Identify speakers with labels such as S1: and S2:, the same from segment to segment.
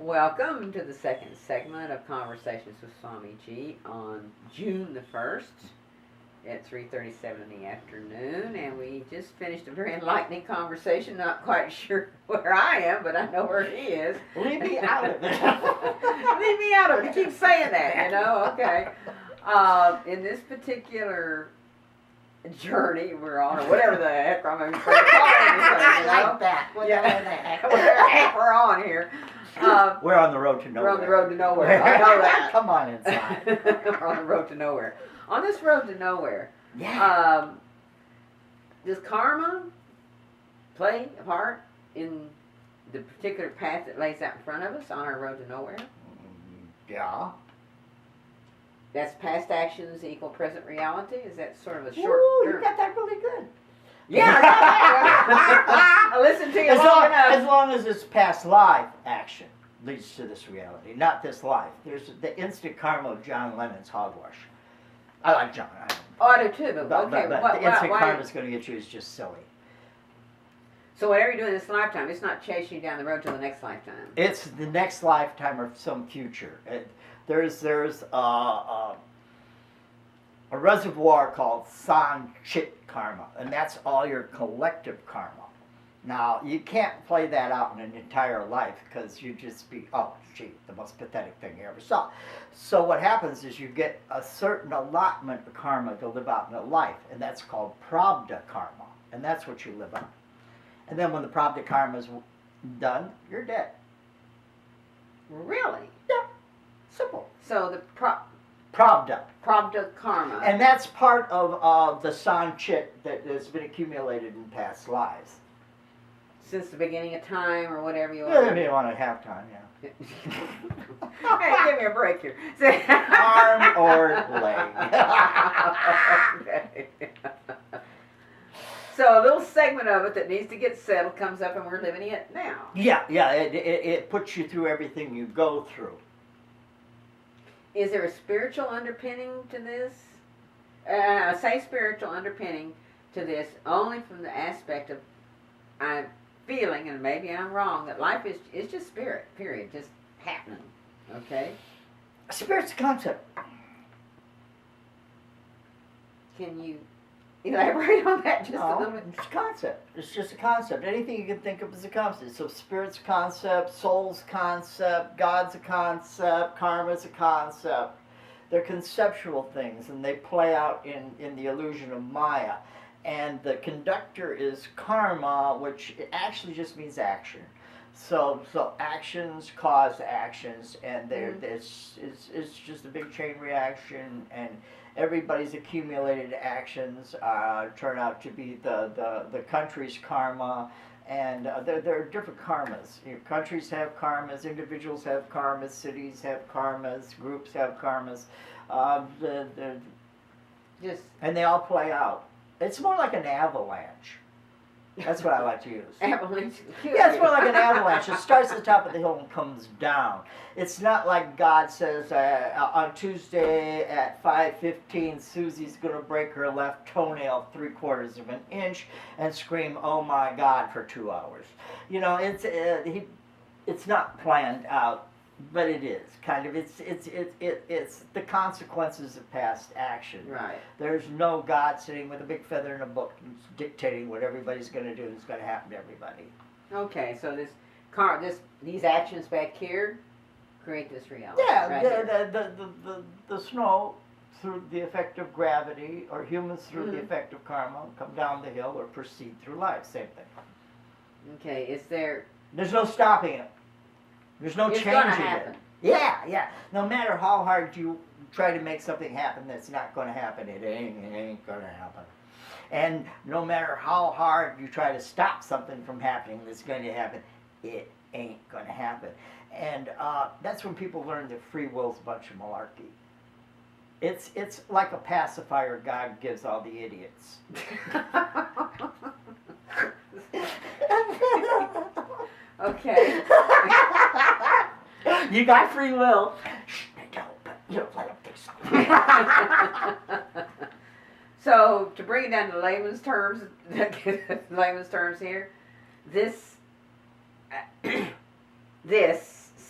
S1: Welcome to the second segment of Conversations with Swamiji on June the 1st at 3:37 in the afternoon, and we just finished a very enlightening conversation. Not quite sure where I am, but I know where he is.
S2: Leave me out of it.
S1: Leave me out of it. You keep saying that, you know, okay. In this particular journey we're on, or whatever the heck I'm going to call it,
S2: I like that.
S1: Whatever the heck we're on here.
S2: We're on the road to nowhere.
S1: We're on the road to nowhere. I know that.
S2: Come on inside.
S1: We're on the road to nowhere. On this road to nowhere,
S2: Yeah.
S1: does karma play a part in the particular path that lays out in front of us on our road to nowhere?
S2: Yeah.
S1: That's past actions equal present reality? Is that sort of a short
S2: Ooh,
S1: term?
S2: you got that really good.
S1: Yeah, I got that. I listened to you long enough.
S2: As long as it's past life action leads to this reality, not this life. There's the instant karma of John Lennon's hogwash. I like John.
S1: Oh, I do too, but okay.
S2: But the instant karma is going to get you is just silly.
S1: So whatever you do in this lifetime, it's not chasing you down the road to the next lifetime.
S2: It's the next lifetime or some future. There's a reservoir called Sanchit karma, and that's all your collective karma. Now, you can't play that out in an entire life because you'd just be, oh, gee, the most pathetic thing you ever saw. So what happens is you get a certain allotment of karma to live out in a life, and that's called prabdha karma, and that's what you live on. And then when the prabdha karma is done, you're dead.
S1: Really?
S2: Yeah, simple.
S1: So the
S2: Prabdha.
S1: Prabdha karma.
S2: And that's part of the sanchit that has been accumulated in past lives.
S1: Since the beginning of time or whatever you
S2: Yeah,
S1: want.
S2: maybe on a halftime, yeah.
S1: Hey, give me a break here.
S2: Arm or leg.
S1: Okay. So a little segment of it that needs to get settled comes up and we're living it now.
S2: Yeah, it puts you through everything you go through.
S1: Is there a spiritual underpinning to this? I say spiritual underpinning to this only from the aspect of I'm feeling, and maybe I'm wrong, that life is just spirit, period, just happening. Okay?
S2: Spirit's a concept.
S1: Can you elaborate on that just a little bit?
S2: It's a concept. It's just a concept. Anything you can think of is a concept. So spirit's a concept, soul's a concept, God's a concept, karma's a concept. They're conceptual things, and they play out in the illusion of Maya. And the conductor is karma, which actually just means action. So actions cause actions, and it's just a big chain reaction, and everybody's accumulated actions turn out to be the country's karma, and there are different karmas. You know, countries have karmas, individuals have karmas, cities have karmas, groups have karmas, and they all play out. It's more like an avalanche. That's what I like to use.
S1: Avalanche.
S2: Yeah, it's more like an avalanche. It starts at the top of the hill and comes down. It's not like God says on Tuesday at 5:15, Susie's going to break her left toenail 3/4 of an inch and scream, "Oh my God," for 2 hours. You know, it's not planned out, but it is kind of. It's the consequences of past action.
S1: Right.
S2: There's no God sitting with a big feather in a book dictating what everybody's going to do is going to happen to everybody.
S1: Okay, so these actions back here create this reality.
S2: Yeah,
S1: right
S2: the snow through the effect of gravity, or humans through the effect of karma, come down the hill or proceed through life. Same thing.
S1: Okay,
S2: There's no stopping it. There's no
S1: It's
S2: changing
S1: gonna happen.
S2: it. Yeah. No matter how hard you try to make something happen that's not going to happen, it ain't going to happen. And no matter how hard you try to stop something from happening that's going to happen, it ain't going to happen. And that's when people learn that free will's a bunch of malarkey. It's like a pacifier God gives all the idiots.
S1: Okay.
S2: You got free will. Shh, they don't, but you don't let them think so.
S1: So, to bring it down to layman's terms here, this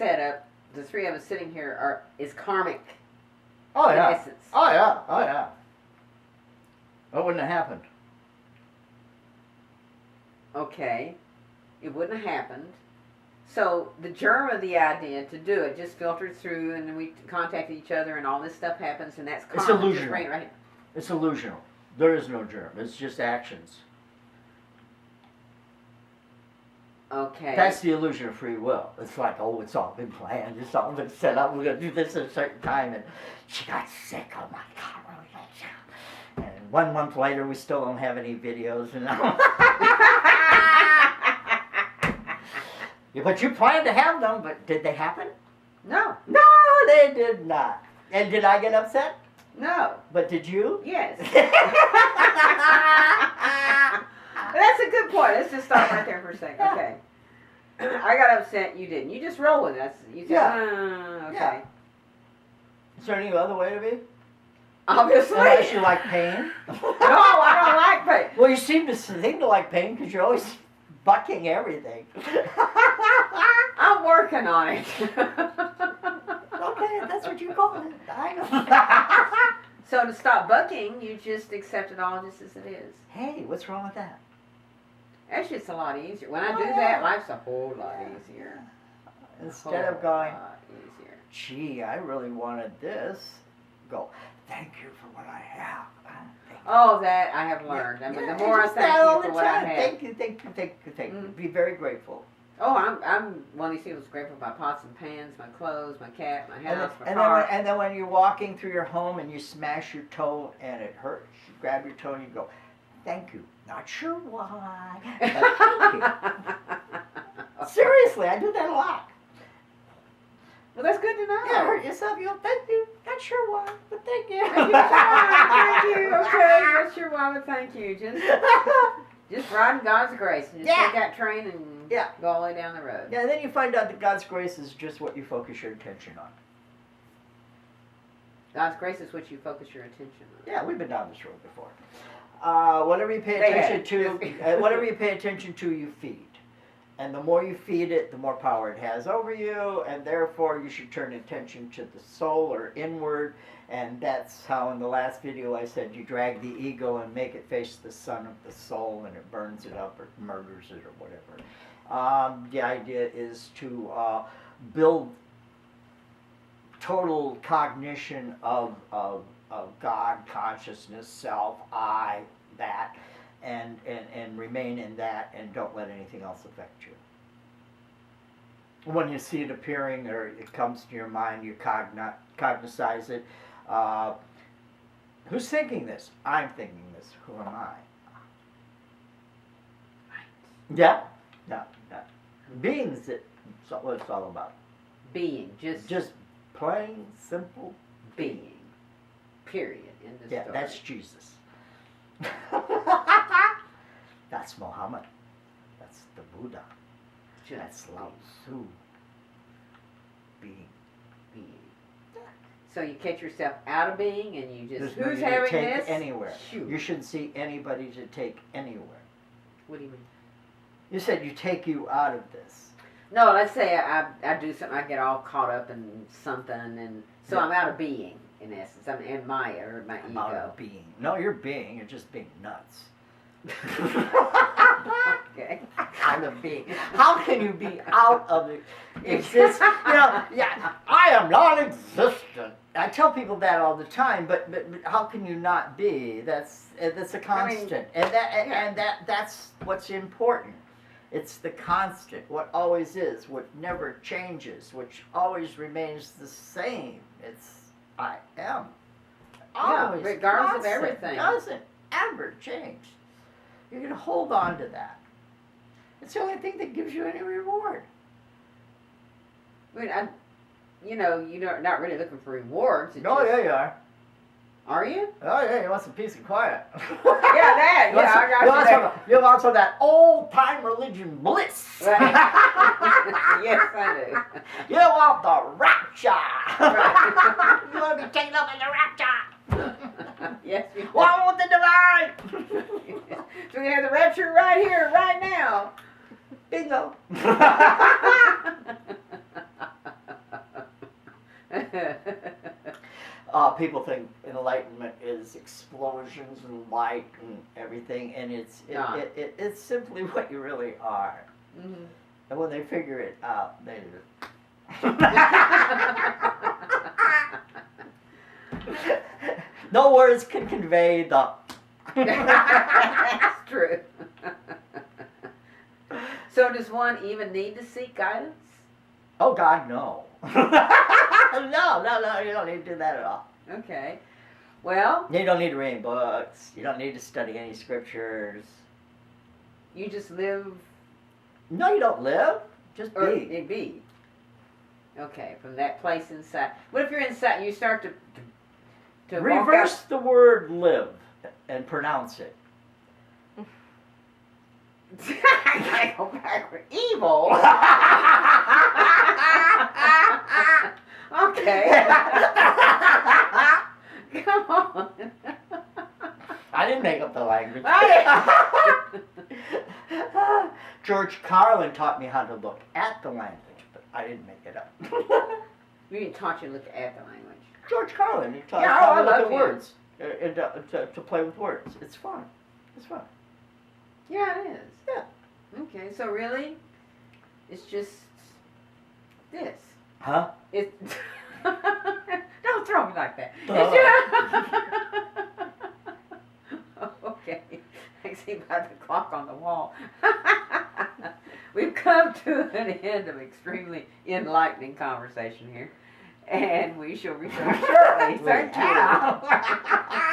S1: setup, the three of us sitting here is karmic.
S2: Oh,
S1: in
S2: yeah.
S1: essence.
S2: Oh, yeah. Oh, yeah. What wouldn't have happened?
S1: Okay, it wouldn't have happened. So the germ of the idea to do it just filtered through, and then we contacted each other, and all this stuff happens, and that's karma.
S2: It's illusional.
S1: Just right here.
S2: It's illusional. There is no germ. It's just actions.
S1: Okay.
S2: That's the illusion of free will. It's like, oh, it's all been planned. It's all been set up. We're going to do this at a certain time. And she got sick. Oh, my God. And 1 month later, we still don't have any videos. You know? Yeah, but you planned to have them, but did they happen?
S1: No.
S2: No, they did not. And did I get upset?
S1: No.
S2: But did you?
S1: Yes. That's a good point. Let's just stop right there for a second.
S2: Yeah.
S1: Okay. I got upset. You didn't. You just roll with it. You said,
S2: Yeah.
S1: okay.
S2: Yeah. Is there any other way to be?
S1: Obviously.
S2: Unless you like pain.
S1: No, I don't like pain.
S2: Well, you seem to like pain because you're always bucking everything.
S1: I'm working on it.
S2: Okay, that's what you call it. I know.
S1: So to stop bucking, you just accept it all just as it is.
S2: Hey, what's wrong with that?
S1: Actually, it's a lot easier. When I
S2: Oh,
S1: do
S2: yeah.
S1: that, life's a whole lot easier.
S2: Instead of going,
S1: Lot easier.
S2: gee, I really wanted this, go, thank you for what I have.
S1: Oh, that I have learned. I mean,
S2: Yeah,
S1: the more I
S2: just
S1: thank
S2: that all
S1: you for
S2: the
S1: what I
S2: time.
S1: have.
S2: Thank you, thank you, thank you, thank you.
S1: Mm.
S2: Be very grateful.
S1: Oh, I'm one of these people who's grateful for my pots and pans, my clothes, my cat, my house, my
S2: And
S1: car.
S2: then when you're walking through your home and you smash your toe and it hurts, you grab your toe and you go, thank you. Not sure why, but thank you. Seriously, I do that a lot.
S1: Well, that's good to know.
S2: Yeah, hurt yourself, you go, thank you. Not sure why, but thank you.
S1: Thank you. Okay, not sure why, but thank you. Just riding God's grace and just
S2: Yeah.
S1: take that train and
S2: Yeah.
S1: go all the way down the road.
S2: Yeah, and then you find out that God's grace is just what you focus your attention on.
S1: God's grace is what you focus your attention on.
S2: Yeah, we've been down this road before. Whatever you pay
S1: They
S2: attention
S1: have.
S2: to, whatever you pay attention to, you feed. And the more you feed it, the more power it has over you, and therefore you should turn attention to the soul or inward. And that's how in the last video I said you drag the ego and make it face the sun of the soul, and it burns it up or murders it or whatever. The idea is to build total cognition of God, consciousness, self, I, that, and remain in that, and don't let anything else affect you. When you see it appearing or it comes to your mind, you cognitize it. Who's thinking this? I'm thinking this. Who am I? Yeah. Being's it. That's what it's all about.
S1: Being.
S2: Just plain, simple
S1: being. Period. End of
S2: Yeah,
S1: story.
S2: that's Jesus. That's Muhammad. That's the Buddha.
S1: Just
S2: That's Lao Tzu. Being.
S1: So you catch yourself out of being and you just,
S2: There's no
S1: who's
S2: you to
S1: having
S2: take
S1: this?
S2: anywhere.
S1: Shoot.
S2: You shouldn't see anybody to take anywhere.
S1: What do you mean?
S2: You said you take you out of this.
S1: No, let's say I do something, I get all caught up in something, and so
S2: Yeah.
S1: I'm out of being, in essence. I'm in Maya, or my
S2: Out
S1: ego.
S2: of being. No, you're being. You're just being nuts.
S1: Okay.
S2: Out of being. How can you be out of the exist? Yeah, I am non-existent. I tell people that all the time, but how can you not be? That's a constant, and that's what's important. It's the constant, what always is, what never changes, which always remains the same. It's I am. Always
S1: regardless of
S2: constant.
S1: everything.
S2: Doesn't ever change. You can hold on to that. It's the only thing that gives you any reward.
S1: I mean, you're not really looking for rewards. It's
S2: Oh,
S1: just,
S2: yeah, you are.
S1: Are you?
S2: Oh, yeah, you want some peace and quiet.
S1: Yeah, that.
S2: You want
S1: Yeah,
S2: some-
S1: I got
S2: you
S1: you
S2: want
S1: there.
S2: you want some of that old-time religion bliss.
S1: Right. Yes, I do.
S2: You want the rapture.
S1: Right.
S2: You want to be taken up in the rapture.
S1: Yes, we do.
S2: One with the divine.
S1: So we have the rapture right here, right now.
S2: Bingo. People think enlightenment is explosions and light and everything, and it's simply what you really are.
S1: Mm-hmm.
S2: And when they figure it out, they no words can convey the.
S1: That's true. So does one even need to seek guidance?
S2: Oh God, no. No, you don't need to do that at all.
S1: Okay. Well,
S2: You don't need to read any books. You don't need to study any scriptures.
S1: you just live
S2: No, you don't live. Just
S1: or
S2: be.
S1: be. Okay, from that place inside. What if you're inside? You start to walk
S2: Reverse the word live and pronounce it.
S1: I can't go backward. Evil. Okay. Come on.
S2: I didn't make up the language.
S1: I
S2: George Carlin taught me how to look at the language, but I didn't make it up.
S1: We didn't taught you to look at the language.
S2: George Carlin, he taught
S1: Yeah,
S2: us how
S1: I
S2: to look
S1: love
S2: at
S1: him.
S2: words, and to play with words. It's fun. It's fun.
S1: Yeah, it is.
S2: Yeah.
S1: Okay, so really, it's just this.
S2: Huh?
S1: It. Don't throw me like that. Okay. I see by the clock on the wall. We've come to an end of extremely enlightening conversation here, and we shall return shortly. Thank you.